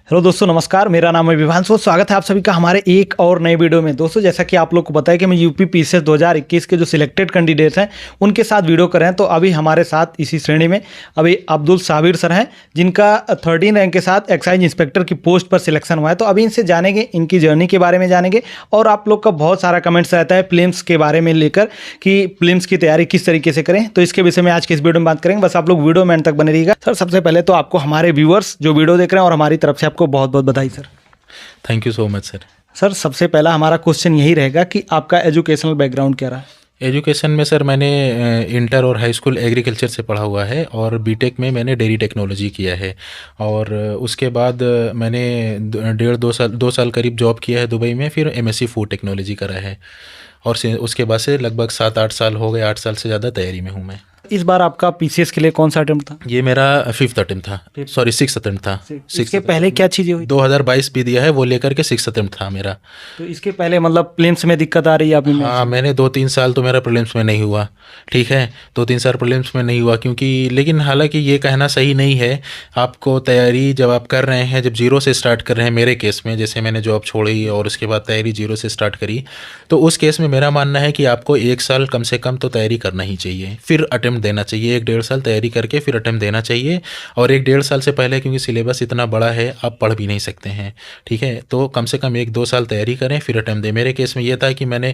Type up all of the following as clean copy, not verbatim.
Hello दोस्तों, नमस्कार। मेरा नाम है विभांशु। स्वागत है आप सभी का हमारे एक और नए वीडियो में। दोस्तों, जैसा कि आप लोग को पता है कि मैं यूपी पीसीएस 2021 के जो सिलेक्टेड कैंडिडेट्स हैं उनके साथ वीडियो कर रहे हैं। तो अभी हमारे साथ इसी श्रेणी में अभी अब्दुल साबिर सर हैं, जिनका 13 रैंक के साथ एक्साइज इंस्पेक्टर की पोस्ट पर सिलेक्शन हुआ है। तो अभी इनसे जानेंगे, इनकी जर्नी के बारे में जानेंगे। और आप लोग का बहुत सारा कमेंट्स रहता है फिल्म्स के बारे में लेकर कि फिल्म्स की तैयारी किस तरीके से करें, तो इसके विषय में आज के इस वीडियो में बात करेंगे। बस आप लोग वीडियो में अंत तक बने रहिएगा। सर, सबसे पहले तो आपको हमारे व्यूअर्स जो वीडियो देख रहे हैं और हमारी तरफ से आपको बहुत बहुत बधाई sir. Thank you so much sir. Sir, सबसे पहला हमारा क्वेश्चन यही रहेगा कि आपका एजुकेशनल बैकग्राउंड क्या रहा? एजुकेशन में सर मैंने इंटर और हाई स्कूल एग्रीकल्चर से पढ़ा हुआ है और बीटेक में मैंने डेयरी टेक्नोलॉजी किया है। और उसके बाद मैंने 1.5-2 साल करीब जॉब किया है दुबई में, फिर एमएससी फूड टेक्नोलॉजी करा है। और उसके बाद से लगभग 7-8 साल हो गए, 8 साल से ज़्यादा तैयारी में हूँ मैं। इस बार आपका पीसीएस के लिए कौन सा अटेम्प्ट था? ये मेरा 5th अटेम्प्ट था, सॉरी 6th अटेम्प्ट था। इसके पहले क्या चीज़ें हुई? 2022 भी दिया है, वो लेकर के 6th अटेम्प्ट था मेरा। तो इसके पहले मतलब प्रीलिम्स में दिक्कत आ रही है आपने? हाँ, मैंने 2-3 साल तो मेरा प्रीलिम्स में नहीं हुआ। ठीक है, 2-3 साल प्रीलिम्स में नहीं हुआ क्योंकि, लेकिन हालांकि ये कहना सही नहीं है। आपको तैयारी जब आप कर रहे हैं, जब जीरो से स्टार्ट कर रहे हैं, मेरे केस में जैसे मैंने जॉब छोड़ी और उसके बाद तैयारी जीरो से स्टार्ट करी, तो उस केस में मेरा मानना है कि आपको 1 साल कम से कम तो तैयारी करना ही चाहिए, फिर अटेम्प्ट देना चाहिए। 1-1.5 साल तैयारी करके फिर अटेम्प्ट देना चाहिए। और 1-1.5 साल से पहले, क्योंकि सिलेबस इतना बड़ा है, आप पढ़ भी नहीं सकते हैं। ठीक है, तो कम से कम 1-2 साल तैयारी करें फिर अटेम्प्ट दें। मेरे केस में ये था कि मैंने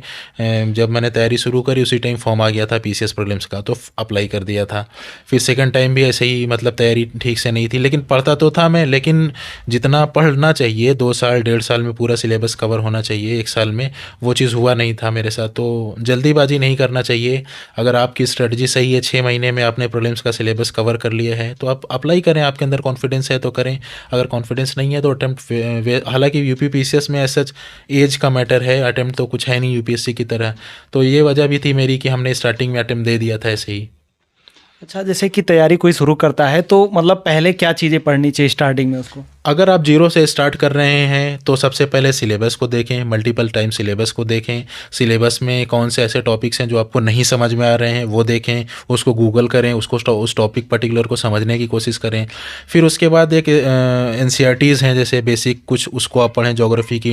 जब मैंने तैयारी शुरू करी उसी टाइम फॉर्म आ गया था पीसीएस प्रीलिम्स का, तो अप्लाई कर दिया था। फिर सेकंड टाइम भी ऐसे ही, मतलब तैयारी ठीक से नहीं थी, लेकिन पढ़ता तो था मैं, लेकिन जितना पढ़ना चाहिए 2 साल 1.5 साल में पूरा सिलेबस कवर होना चाहिए 1 साल में, वो चीज़ हुआ नहीं था मेरे साथ। तो जल्दीबाजी नहीं करना चाहिए। अगर आपकी स्ट्रेटजी सही है, 6 महीने में आपने प्रीलिम्स का सिलेबस कवर कर लिया है, तो आप अप्लाई करें। आपके अंदर कॉन्फिडेंस है तो करें, अगर कॉन्फिडेंस नहीं है तो अटेम्प्ट। हालांकि यूपी पीसीएस में सच एज का मैटर है, अटेम्प्ट तो कुछ है नहीं यूपीएससी की तरह। तो ये वजह भी थी मेरी कि हमने स्टार्टिंग में अटेम्प्ट दे दिया था ऐसे ही। अच्छा, जैसे कि तैयारी कोई शुरू करता है तो मतलब पहले क्या चीज़ें पढ़नी चाहिए स्टार्टिंग में उसको? अगर आप जीरो से स्टार्ट कर रहे हैं तो सबसे पहले सिलेबस को देखें, मल्टीपल टाइम सिलेबस को देखें। सिलेबस में कौन से ऐसे टॉपिक्स हैं जो आपको नहीं समझ में आ रहे हैं, वो देखें, उसको गूगल करें, उसको उस टॉपिक पर्टिकुलर को समझने की कोशिश करें। फिर उसके बाद एक एनसीईआरटीज़ हैं जैसे बेसिक कुछ, उसको आप पढ़ें। ज्योग्राफी की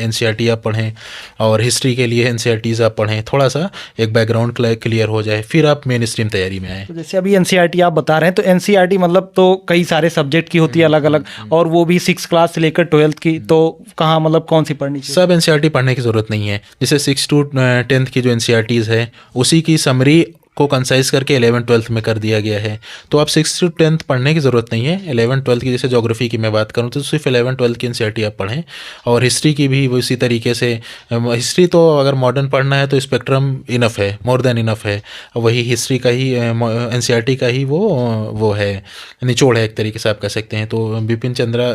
एनसीईआरटी आप पढ़ें और हिस्ट्री के लिए एनसीईआरटीज़ आप पढ़ें, थोड़ा सा एक बैकग्राउंड क्लियर हो जाए, फिर आप मेन स्ट्रीम तैयारी में आएँ। तो जैसे अभी एनसीईआरटी आप बता रहे हैं, तो एनसीईआरटी मतलब तो कई सारे सब्जेक्ट की होती है अलग अलग, और वो भी 6 क्लास से लेकर 12th की, तो कहाँ मतलब कौन सी पढ़नी चाहिए? सब एनसीईआरटी पढ़ने की ज़रूरत नहीं है। जैसे 6 to 10th की जो एनसीईआरटीज़ है उसी की समरी को कंसाइज करके 11th-12th में कर दिया गया है। तो आप 6 to 10th पढ़ने की ज़रूरत नहीं है। 11th-12th की, जैसे ज्योग्राफी की मैं बात करूँ तो सिर्फ 11th-12th की एनसीईआरटी आप पढ़ें। और हिस्ट्री की भी उसी तरीके से। हिस्ट्री तो अगर मॉडर्न पढ़ना है तो स्पेक्ट्रम इनफ है, मोर देन इनफ है। वही हिस्ट्री का ही एनसीईआरटी का ही वो है, निचोड़ है एक तरीके से आप कह सकते हैं। तो बिपिन चंद्रा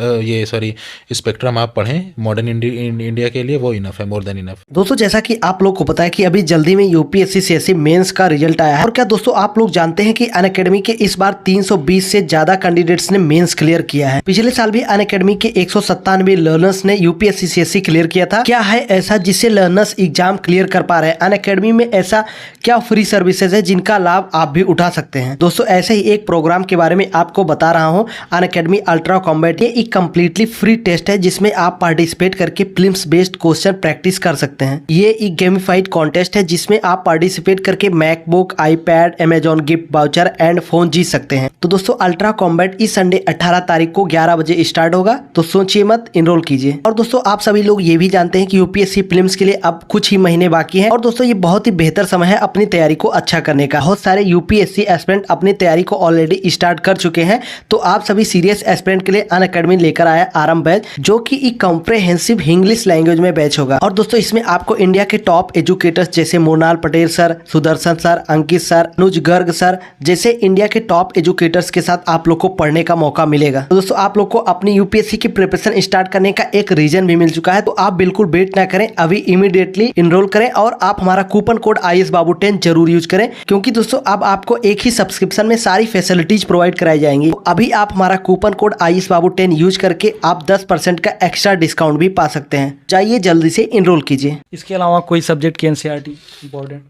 स्पेक्ट्रम आप पढ़ें मॉडर्न इंडिया के लिए, वो इनफ है, मोर देन इनफ। दोस्तों, जैसा कि आप लोग को पता है कि अभी जल्दी में यूपीएससी सीएससी मेंस का रिजल्ट आया है। और क्या दोस्तों, आप लोग जानते हैं कि अनअकैडमी के इस बार 320 से ज्यादा कैंडिडेट्स ने मेंस क्लियर किया है। पिछले साल भी अनअकैडमी के 197 लर्नर्स ने यूपीएससी सीएससी क्लियर किया था। क्या है ऐसा जिससे लर्नर्स एग्जाम क्लियर कर पा रहे हैं? अनअकैडमी में ऐसा क्या फ्री सर्विसेज है जिनका लाभ आप भी उठा सकते हैं? दोस्तों, ऐसे ही एक प्रोग्राम के बारे में आपको बता रहा हूँ, अनअकैडमी अल्ट्रा कॉम्बैट। ये एक कम्प्लीटली फ्री टेस्ट है जिसमें आप पार्टिसिपेट करके फिल्म्स बेस्ड क्वेश्चन प्रैक्टिस कर सकते हैं। ये एक गेमिफाइड कॉन्टेस्ट है जिसमें आप पार्टिसिपेट करके MacBook, iPad, Amazon gift voucher and phone जीत सकते हैं। तो दोस्तों, अल्ट्रा कॉम्बैट इस संडे 18 तारीख को 11 बजे स्टार्ट होगा, तो सोचिए मत, इनरोल कीजिए। और दोस्तों, आप सभी लोग ये भी जानते हैं कि यूपीएससी प्रीलिम्स के लिए अब कुछ ही महीने बाकी हैं। और दोस्तों, ये बहुत ही बेहतर समय है अपनी तैयारी को अच्छा करने का। बहुत सारे यूपीएससी एस्पिरेंट अपनी तैयारी को ऑलरेडी स्टार्ट कर चुके हैं। तो आप सभी सीरियस एस्पिरेंट के लिए अनअकैडमी लेकर आया आरंभ बैच, जो कि एक कॉम्प्रिहेंसिव इंग्लिश लैंग्वेज में बैच होगा। और दोस्तों, इसमें आपको इंडिया के टॉप एजुकेटर्स जैसे मोनाल पटेल सर, सुदर्शन सर, अंकित सर, अनुज गर्ग सर जैसे इंडिया के टॉप एजुकेटर्स के साथ आप लोग को पढ़ने का मौका मिलेगा। तो दोस्तों, आप लोग को अपनी यूपीएससी की प्रिपरेशन स्टार्ट करने का एक रीजन भी मिल चुका है। तो आप बिल्कुल वेट ना करें, अभी इमीडिएटली इनरोल करें और आप हमारा कूपन कोड ISBabu10 जरूर यूज करें, क्योंकि दोस्तों अब आपको एक ही सब्सक्रिप्शन में सारी फैसिलिटीज प्रोवाइड कराई जाएंगी। तो अभी आप हमारा कूपन कोड ISBabu10 यूज करके आप 10% का एक्स्ट्रा डिस्काउंट भी पा सकते हैं। जाइए जल्दी से इनरोल कीजिए। इसके अलावा कोई सब्जेक्ट की एनसीईआरटी इंपॉर्टेंट?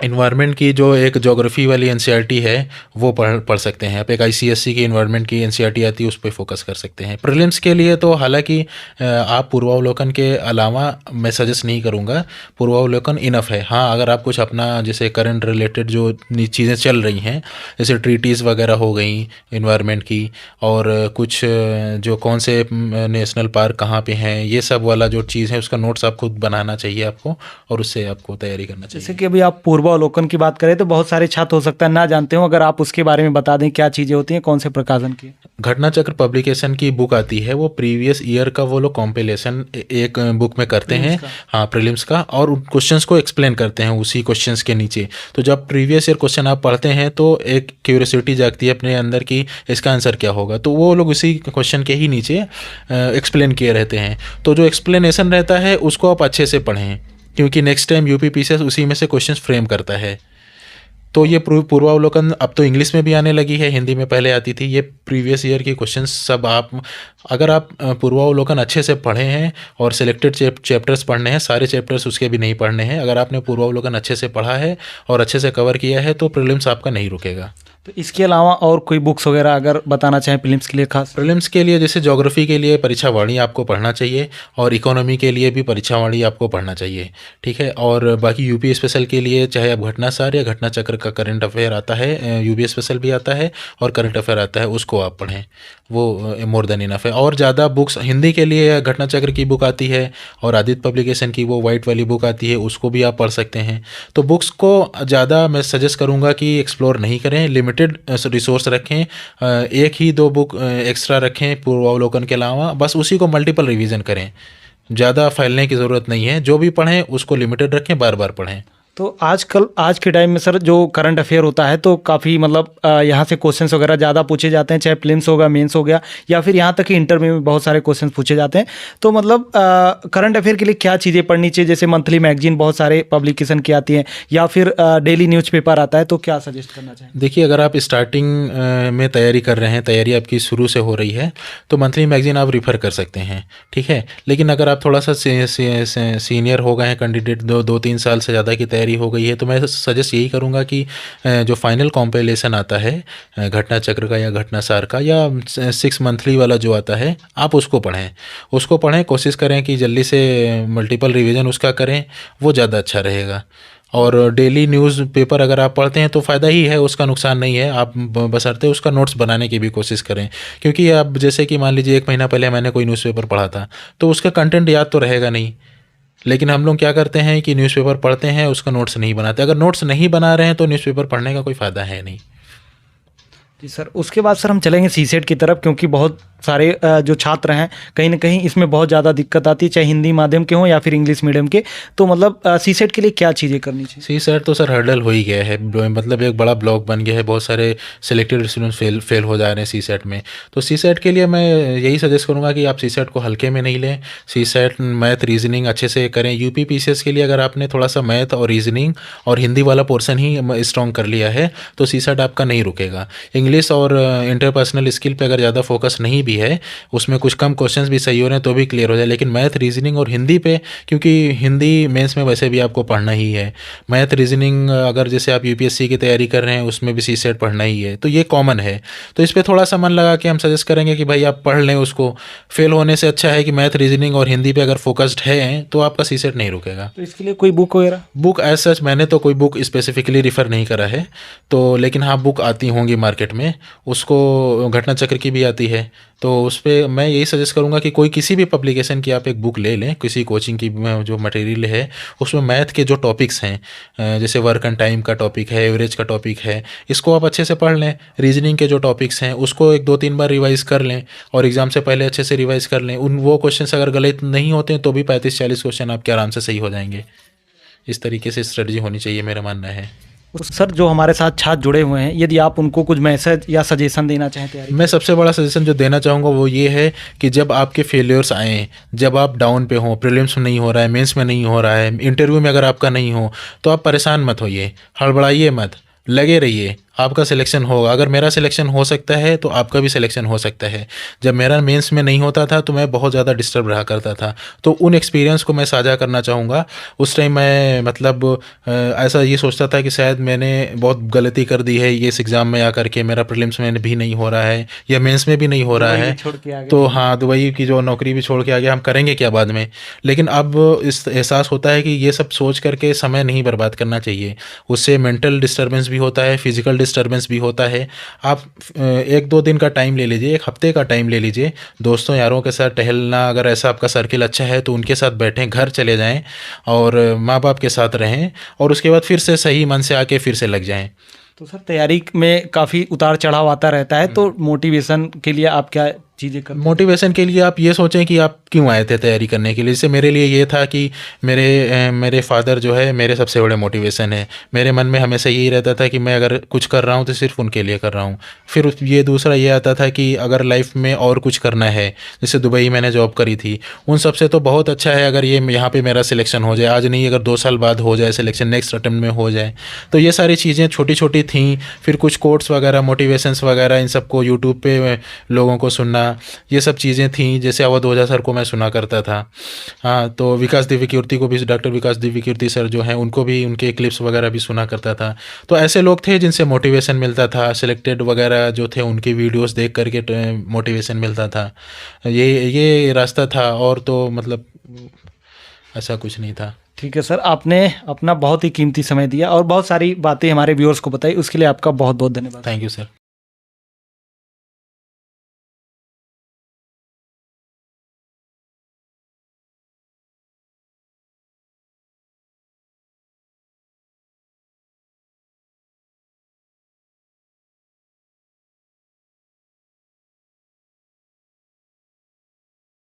इन्वायरमेंट की जो एक ज्योग्राफी वाली एनसीईआरटी है वो पढ़ सकते हैं आप। एक आईसीएसई की इन्वायरमेंट की एनसीईआरटी आती है, उस पर फोकस कर सकते हैं। प्रीलिम्स के लिए तो हालांकि आप पूर्वावलोकन के अलावा मैं सजेस्ट नहीं करूँगा, पूर्वावलोकन इनफ है। हाँ, अगर आप कुछ अपना जैसे करंट रिलेटेड जो चीज़ें चल रही हैं, जैसे ट्रीटीज़ वगैरह हो गई इन्वायरमेंट की, और कुछ जो कौन से नेशनल पार्क कहाँ पे हैं, ये सब वाला जो चीज़ है उसका नोट्स आप खुद बनाना चाहिए आपको, और उससे आपको तैयारी करना चाहिए। जैसे कि अभी आप पूर्वावलोकन की बात करें तो बहुत सारे छात्र हो सकता है ना जानते हो, अगर आप उसके बारे में बता दें क्या चीज़ें होती हैं, कौन से प्रकाशन की। घटना चक्र पब्लिकेशन की बुक आती है, वो प्रीवियस ईयर का वो लोग कॉम्पिलेशन एक बुक में करते हैं। हाँ, प्रीलिम्स का, और उन क्वेश्चंस को एक्सप्लेन करते हैं उसी क्वेश्चंस के नीचे। तो जब प्रीवियस ईयर क्वेश्चन आप पढ़ते हैं तो एक क्यूरियोसिटी जागती है अपने अंदर की इसका आंसर क्या होगा, तो वो लोग उसी क्वेश्चन के ही नीचे एक्सप्लेन किए रहते हैं। तो जो एक्सप्लेनेशन रहता है उसको आप अच्छे से पढ़ें, क्योंकि नेक्स्ट टाइम यूपीपीसीएस उसी में से क्वेश्चंस फ्रेम करता है। तो ये पूर्वावलोकन अब तो इंग्लिश में भी आने लगी है, हिंदी में पहले आती थी। ये प्रीवियस ईयर की क्वेश्चंस सब आप, अगर आप पूर्वावलोकन अच्छे से पढ़े हैं और सिलेक्टेड चैप्टर्स पढ़ने हैं, सारे चैप्टर्स उसके भी नहीं पढ़ने हैं, अगर आपने पूर्वावलोकन अच्छे से पढ़ा है और अच्छे से कवर किया है तो प्रीलिम्स आपका नहीं रुकेगा। तो इसके अलावा और कोई बुक्स वगैरह अगर बताना चाहें प्रीलिम्स के लिए खास। प्रीलिम्स के लिए जैसे ज्योग्राफी के लिए परीक्षावाणी आपको पढ़ना चाहिए, और इकोनॉमी के लिए भी परीक्षावाणी आपको पढ़ना चाहिए, ठीक है। और बाकी यूपी स्पेशल के लिए चाहे आप घटनासार या घटना चक्र का करंट अफेयर आता है, यूपी स्पेशल भी आता है और करंट अफेयर आता है, उसको आप पढ़ें, वो मोर देन इनफ है। और ज़्यादा बुक्स हिंदी के लिए घटना चक्र की बुक आती है, और आदित्य पब्लिकेशन की वो वाइट वाली बुक आती है, उसको भी आप पढ़ सकते हैं। तो बुक्स को ज़्यादा मैं सजेस्ट करूँगा कि एक्सप्लोर नहीं करें, लिमिटेड रिसोर्स रखें, एक ही दो बुक एक्स्ट्रा रखें पूर्वावलोकन के अलावा, बस उसी को मल्टीपल रिवीजन करें, ज़्यादा फैलने की ज़रूरत नहीं है। जो भी पढ़ें उसको लिमिटेड रखें, बार बार पढ़ें। तो आजकल आज के टाइम में सर जो करंट अफेयर होता है तो काफ़ी मतलब यहाँ से क्वेश्चंस वगैरह ज़्यादा पूछे जाते हैं, चाहे प्रीलिम्स होगा, मेंस हो गया, या फिर यहाँ तक कि इंटर में भी बहुत सारे क्वेश्चंस पूछे जाते हैं। तो मतलब करंट अफेयर के लिए क्या चीज़ें पढ़नी चाहिए? जैसे मंथली मैगजीन बहुत सारे पब्लिकेशन की आती हैं, या फिर डेली न्यूज़पेपर आता है, तो क्या सजेस्ट करना चाहिए? देखिए, अगर आप स्टार्टिंग में तैयारी कर रहे हैं, तैयारी आपकी शुरू से हो रही है, तो मंथली मैगजीन आप रिफ़र कर सकते हैं, ठीक है। लेकिन अगर आप थोड़ा सा सीनियर हो गए हैं कैंडिडेट, 2-3 साल से ज़्यादा की तैयारी हो गई है, तो मैं सजेस्ट यही करूँगा कि जो फाइनल कॉम्पिलेशन आता है घटना चक्र का या घटनासार का, या 6 मंथली वाला जो आता है, आप उसको पढ़ें, कोशिश करें कि जल्दी से मल्टीपल रिवीजन उसका करें, वो ज़्यादा अच्छा रहेगा। और डेली न्यूज़पेपर अगर आप पढ़ते हैं तो फ़ायदा ही है, उसका नुकसान नहीं है। आप बशर्ते उसका नोट्स बनाने की भी कोशिश करें, क्योंकि आप जैसे कि मान लीजिए 1 महीना पहले मैंने कोई न्यूज़पेपर पढ़ा था, तो उसका कंटेंट याद तो रहेगा नहीं। लेकिन हम लोग क्या करते हैं कि न्यूज़पेपर पढ़ते हैं, उसका नोट्स नहीं बनाते। अगर नोट्स नहीं बना रहे हैं तो न्यूज़पेपर पढ़ने का कोई फ़ायदा है नहीं। जी सर, उसके बाद सर हम चलेंगे सीसेट की तरफ, क्योंकि बहुत सारे जो छात्र हैं कहीं ना कहीं इसमें बहुत ज़्यादा दिक्कत आती है, चाहे हिंदी माध्यम के हों या फिर इंग्लिश मीडियम के। तो मतलब सीसेट के लिए क्या चीज़ें करनी चाहिए? सीसेट तो सर हर्डल हो ही गया है, मतलब एक बड़ा ब्लॉक बन गया है, बहुत सारे सिलेक्टेड स्टूडेंट्स फेल हो जा रहे हैं सीसेट में। तो सीसेट के लिए मैं यही सजेस्ट करूँगा कि आप सीसेट को हल्के में नहीं लें। सीसेट मैथ रीजनिंग अच्छे से करें। यूपी पीसीएस के लिए अगर आपने थोड़ा सा मैथ और रीजनिंग और हिंदी वाला पोर्शन ही स्ट्रॉन्ग कर लिया है तो सीसेट आपका नहीं रुकेगा। इंग्लिश और इंटरपर्सनल स्किल पे अगर ज़्यादा फोकस नहीं भी है, उसमें कुछ कम क्वेश्चंस भी सही हो रहे हैं तो भी क्लियर हो जाए। लेकिन मैथ रीजनिंग और हिंदी पे, क्योंकि हिंदी मेंस में वैसे भी आपको पढ़ना ही है, मैथ रीजनिंग अगर जैसे आप यूपीएससी की तैयारी कर रहे हैं उसमें भी सीसेट पढ़ना ही है, तो ये कॉमन है। तो इस पर थोड़ा सा मन लगा के हम सजेस्ट करेंगे कि भाई आप पढ़ लें उसको। फेल होने से अच्छा है कि मैथ रीजनिंग और हिंदी पे अगर फोकस्ड है तो आपका सीसेट नहीं रुकेगा। तो इसके लिए कोई बुक वगैरह? बुक एज सच मैंने तो कोई बुक स्पेसिफिकली रिफ़र नहीं करा है, तो लेकिन हाँ बुक आती होंगी मार्केट में, उसको घटना चक्र की भी आती है, तो उस पर मैं यही सजेस्ट करूँगा कि कोई किसी भी पब्लिकेशन की आप एक बुक ले लें, किसी कोचिंग की जो मटेरियल है उसमें मैथ के जो टॉपिक्स हैं, जैसे वर्क एंड टाइम का टॉपिक है, एवरेज का टॉपिक है, इसको आप अच्छे से पढ़ लें। रीजनिंग के जो टॉपिक्स हैं उसको 1-2-3 बार रिवाइज़ कर लें, और एग्ज़ाम से पहले अच्छे से रिवाइज़ कर लें। वो क्वेश्चन अगर गलत नहीं होते हैं तो भी 35-40 क्वेश्चन आपके आराम से सही हो जाएंगे। इस तरीके से स्ट्रेटजी होनी चाहिए, मेरा मानना है। सर जो हमारे साथ छात्र जुड़े हुए हैं, यदि आप उनको कुछ मैसेज या सजेशन देना चाहें तैयारी? मैं सबसे बड़ा सजेशन जो देना चाहूँगा वो ये है कि जब आपके फेलियर्स आएँ, जब आप डाउन पे हों, प्रीलिम्स में नहीं हो रहा है, मेंस में नहीं हो रहा है, इंटरव्यू में अगर आपका नहीं हो, तो आप परेशान मत होइए, हड़बड़ाइए मत, लगे रहिए। आपका सिलेक्शन होगा। अगर मेरा सिलेक्शन हो सकता है तो आपका भी सिलेक्शन हो सकता है। जब मेरा मेंस में नहीं होता था तो मैं बहुत ज़्यादा डिस्टर्ब रहा करता था, तो उन एक्सपीरियंस को मैं साझा करना चाहूँगा। उस टाइम मैं मतलब ऐसा ये सोचता था कि शायद मैंने बहुत गलती कर दी है, ये इस एग्ज़ाम में आकर के मेरा प्रीलिम्स में भी नहीं हो रहा है या मेंस में भी नहीं हो रहा दुबई है, छोड़ के आ गए। तो हाँ, दुबई की जो नौकरी भी छोड़ के आ गया, हम करेंगे क्या बाद में। लेकिन अब इस एहसास होता है कि ये सब सोच करके समय नहीं बर्बाद करना चाहिए। उससे मेंटल डिस्टर्बेंस भी होता है, फिजिकल डिस्टर्बेंस भी होता है। आप 1-2 दिन का टाइम ले लीजिए, 1 हफ्ते का टाइम ले लीजिए, दोस्तों यारों के साथ टहलना, अगर ऐसा आपका सर्किल अच्छा है तो उनके साथ बैठें, घर चले जाएं और माँ बाप के साथ रहें, और उसके बाद फिर से सही मन से आके फिर से लग जाएं। तो सर तैयारी में काफ़ी उतार चढ़ाव आता रहता है, तो मोटिवेशन के लिए आप क्या चीज़ें करते हैं? मोटिवेशन के लिए आप ये सोचें कि आप क्यों आए थे तैयारी करने के लिए। जैसे मेरे लिए ये था कि मेरे फादर जो है मेरे सबसे बड़े मोटिवेशन है। मेरे मन में हमेशा यही रहता था कि मैं अगर कुछ कर रहा हूँ तो सिर्फ उनके लिए कर रहा हूँ। फिर ये दूसरा ये आता था कि अगर लाइफ में और कुछ करना है, जैसे दुबई मैंने जॉब करी थी, उन सब से तो बहुत अच्छा है अगर ये यहाँ पे मेरा सिलेक्शन हो जाए, आज नहीं अगर 2 साल बाद हो जाए सिलेक्शन, नेक्स्ट अटेम्प्ट में हो जाए। तो ये सारी चीज़ें छोटी छोटी थीं। फिर कुछ कोट्स वगैरह, मोटिवेशंस वगैरह, इन सबको यूट्यूब पे लोगों को सुनना, ये सब चीज़ें थीं। जैसे अवध ओझा सर को मैं सुना करता था। हाँ, तो विकास दिव्य कीर्ति को भी, डॉक्टर विकास दिव्य कीर्ति सर जो हैं उनको भी, उनके क्लिप्स वगैरह भी सुना करता था। तो ऐसे लोग थे जिनसे मोटिवेशन मिलता था। सिलेक्टेड वगैरह जो थे उनकी वीडियोस देख करके मोटिवेशन मिलता था। ये रास्ता था, और तो मतलब ऐसा कुछ नहीं था। ठीक है सर, आपने अपना बहुत ही कीमती समय दिया और बहुत सारी बातें हमारे व्यूअर्स को बताई, उसके लिए आपका बहुत बहुत धन्यवाद। Thank you sir.